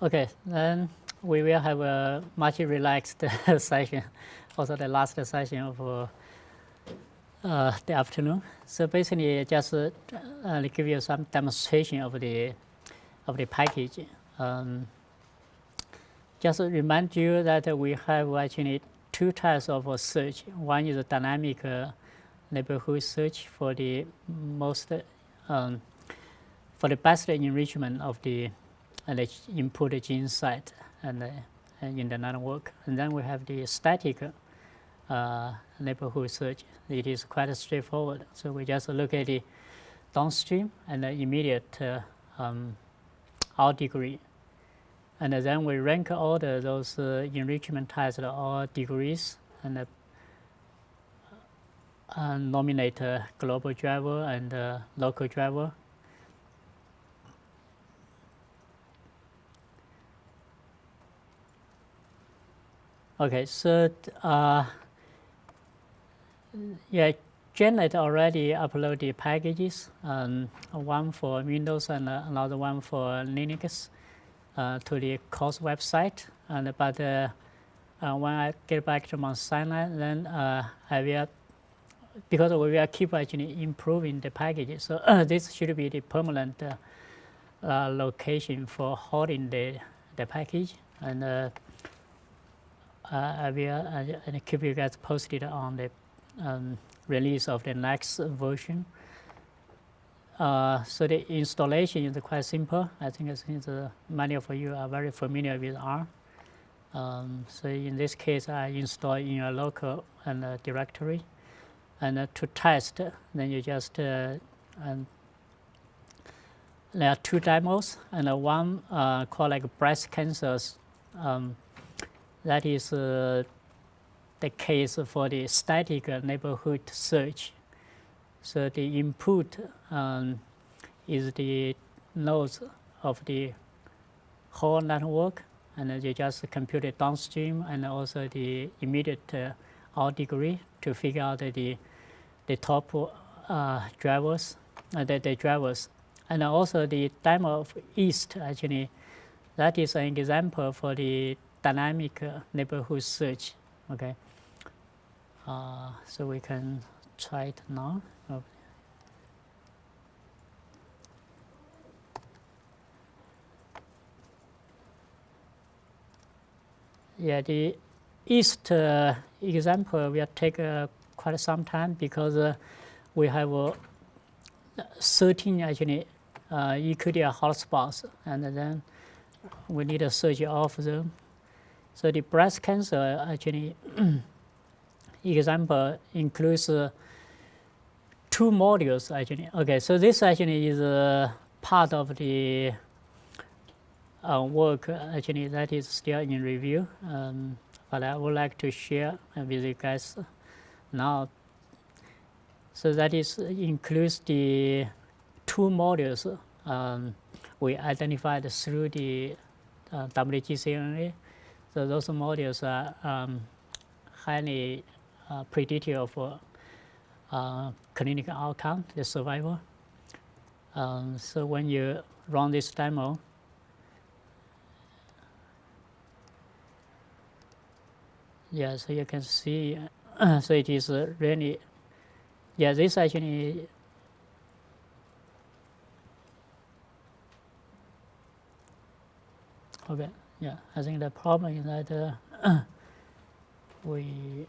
Okay, then we will have a much relaxed session, also the last session of the afternoon. So basically, just give you some demonstration of the package. Just remind you that we have actually two types of search. One is a dynamic neighborhood search for the most for the best enrichment of the input gene site and in the network. And then we have the static neighborhood search. It is quite straightforward. So we just look at the downstream and the immediate out degree. And then we rank all those enrichment types at all degrees and nominate global driver and local driver. Okay, so yeah, Janet already uploaded packages, one for Windows and another one for Linux to the course website. But when I get back to Mount Sinai, then I will, because we will keep actually improving the packages. So this should be the permanent location for holding the package. And I will keep you guys posted on the release of the next version. So the installation is quite simple. I think since many of you are very familiar with R. So in this case, I install in a local directory. And to test, then you just, there are two demos, and one called like breast cancers. That is the case for the static neighborhood search. So the input is the nodes of the whole network, and you just compute it downstream and also the immediate out degree to figure out the top drivers, the drivers. And also the demo of east, actually, that is an example for the dynamic neighborhood search. Okay, so we can try it now. Yeah, the east example will take quite some time because we have 13 actually equidal hotspots, and then we need to search all of them. So the breast cancer actually example includes 2 modules actually. Okay, so this actually is part of the work actually that is still in review, but I would like to share with you guys now. So that is includes the 2 modules we identified through the WGCNA. So those modules are highly predictive of clinical outcome, the survival. So when you run this demo, yeah, so you can see, so it is really, yeah, this actually, okay, yeah, I think the problem is that we,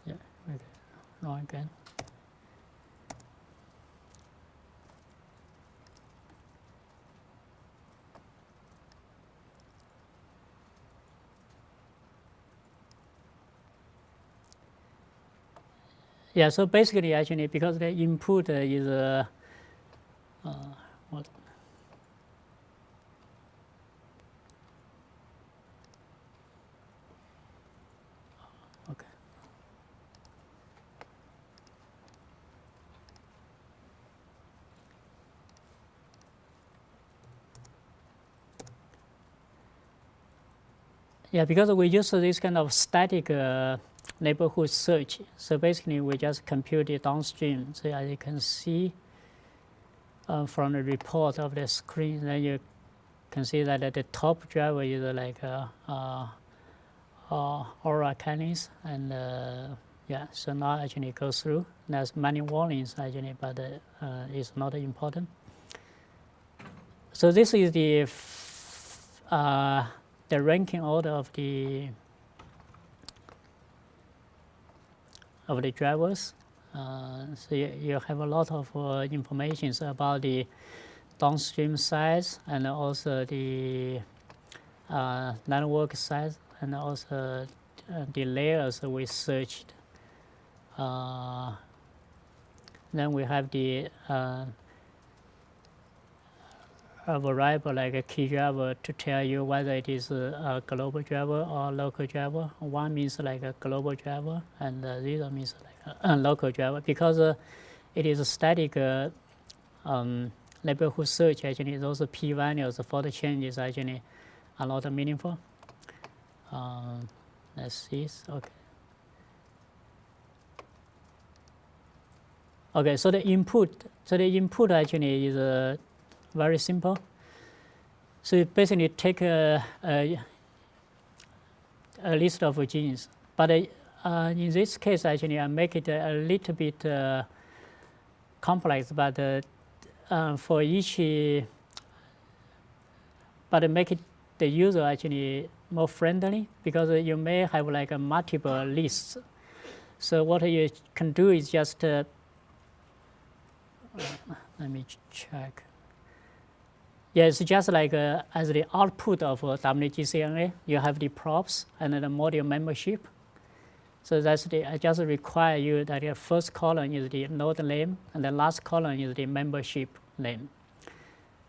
yeah, okay, run again. Yeah, so basically, actually, because the input is what? Okay. Yeah, because we use this kind of static neighborhood search. So basically, we just compute it downstream. So as you can see from the report of the screen, then you can see that the top driver is like aura kinase, and yeah, so now actually it goes through. There's many warnings actually, but it's not important. So this is the ranking order of the drivers. So you have a lot of information about the downstream size and also the network size and also the layers we searched. Then we have the a variable like a key driver to tell you whether it is a global driver or local driver. One means like a global driver, and 0 means like a local driver. Because it is a static neighborhood search, actually, those p-values for the changes actually are not meaningful. Let's see. Okay. Okay, so the input actually is very simple. So you basically take a list of genes, but in this case, actually, I make it a little bit complex, but for each, but make it the user actually more friendly, because you may have like a multiple lists. So what you can do is just let me check. Yeah, it's just like as the output of WGCNA, you have the props and the module membership. So that's I just require you that your first column is the node name and the last column is the membership name.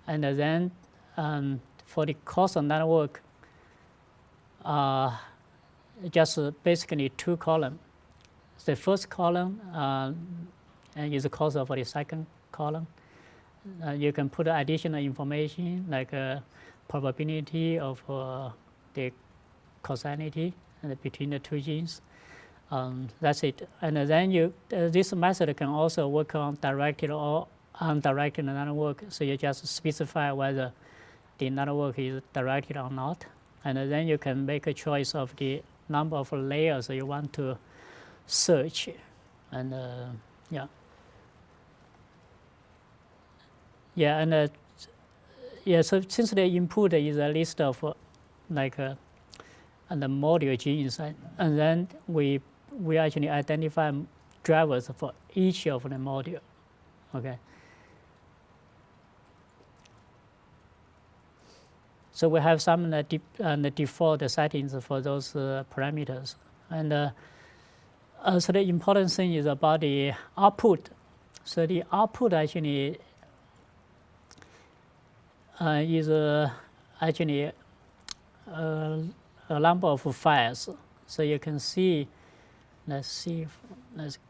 And then for the causal network, just basically 2 columns. The first column is the causal for the second column. You can put additional information like probability of the causality between the 2 genes. That's it. And then this method can also work on directed or undirected network. So you just specify whether the network is directed or not. And then you can make a choice of the number of layers you want to search. And yeah. Yeah, and yeah. So since the input is a list of like and the module genes, and then we actually identify drivers for each of the module. Okay. So we have some the default settings for those parameters, and so the important thing is about the output. So the output actually is actually a number of files. So you can see, let's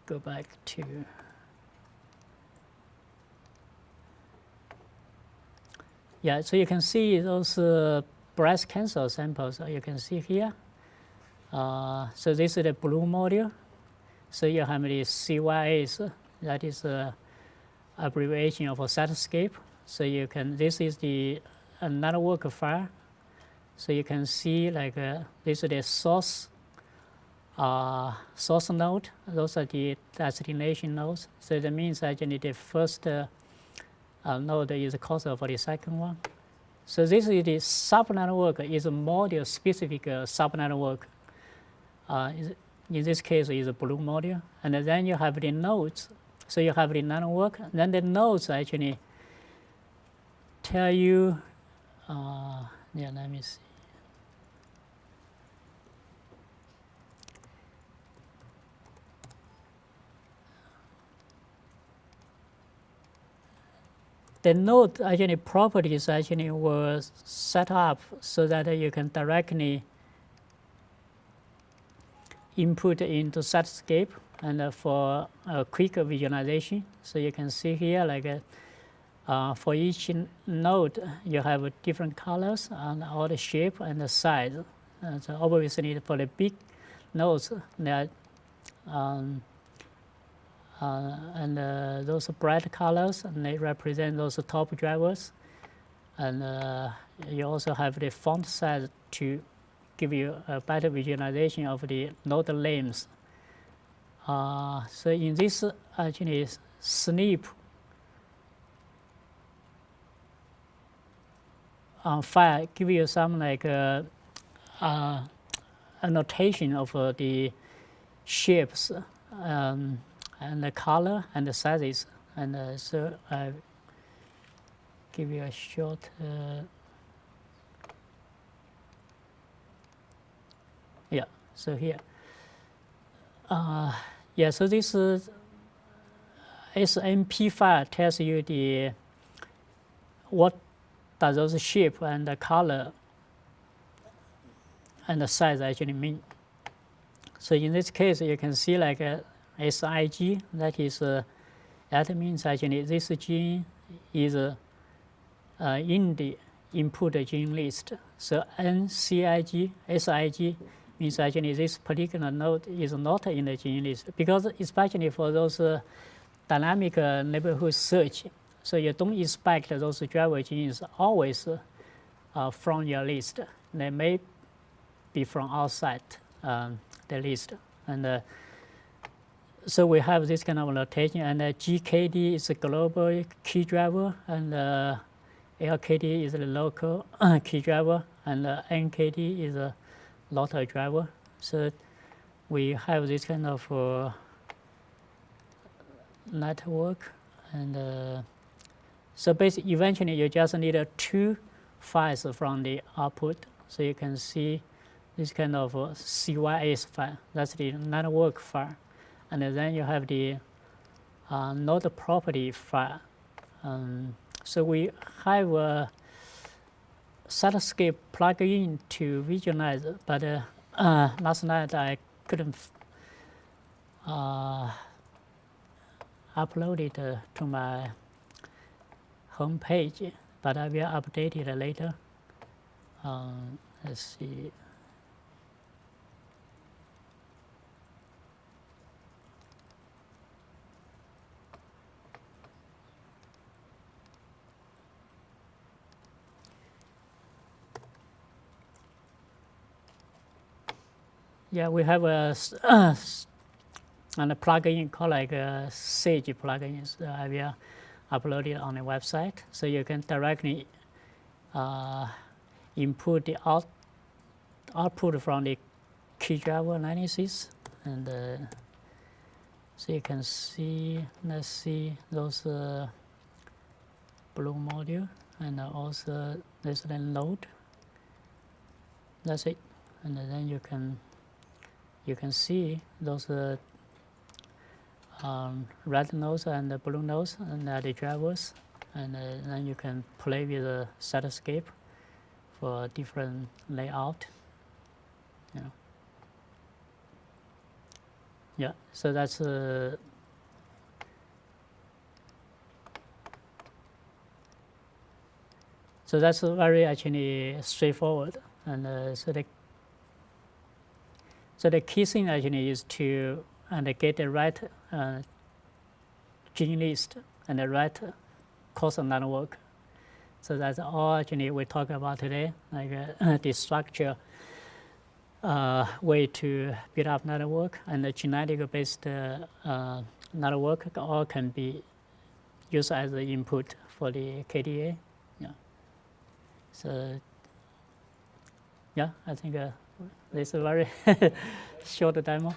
go back to, yeah, so you can see those breast cancer samples. You can see here. So this is the blue module. So you have the CYAs, that is abbreviation of a Setscape. So you can, this is the network file. So you can see like this is the source node. Those are the destination nodes. So that means actually the first node is causal for the second one. So this is the subnetwork, is a module specific subnetwork. In this case is a blue module. And then you have the nodes. So you have the network. Then the nodes actually tell you, yeah, let me see. The node actually properties actually were set up so that you can directly input into Setscape and for a quick visualization. So you can see here like for each node you have different colors and all the shape and the size. So obviously for the big nodes, that and those bright colors, and they represent those top drivers. And you also have the font size to give you a better visualization of the node names. So in this actually SNP file, give you some like annotation of the shapes and the color and the sizes. And so I give you a short. Yeah. So here. Yeah. So this SNP file tells you the what does those shape and the color and the size actually mean. So in this case, you can see like SIG, that is, that means actually this gene is in the input gene list. So NCIG, SIG means actually this particular node is not in the gene list, because especially for those dynamic neighborhood search, so you don't expect those driver genes always from your list. They may be from outside the list. And so we have this kind of notation, and GKD is a global key driver, and LKD is a local key driver, and NKD is a local driver. So we have this kind of network, and so basically eventually you just need 2 files from the output. So you can see this kind of CYS file, that's the network file. And then you have the node property file. So we have a Statiscape plugin to visualize, but last night I couldn't upload it to my home page, but I will update it later. Let's see. Yeah, we have a plugin called like Sage plugin. So I will upload it on the website, so you can directly input the output from the key driver analysis, and so you can see. Let's see those blue module, and also there's the node. That's it, and then you can see those red nodes and the blue nodes, and the drivers, and then you can play with the Statiscape for different layout. You know. Yeah, so that's so that's very actually straightforward, and so the key thing actually is to get the right gene list and the right causal network. So that's all actually we talk about today, like the structure way to build up network, and the genetic-based network all can be used as the input for the KDA. Yeah. So yeah, I think this is a very short demo.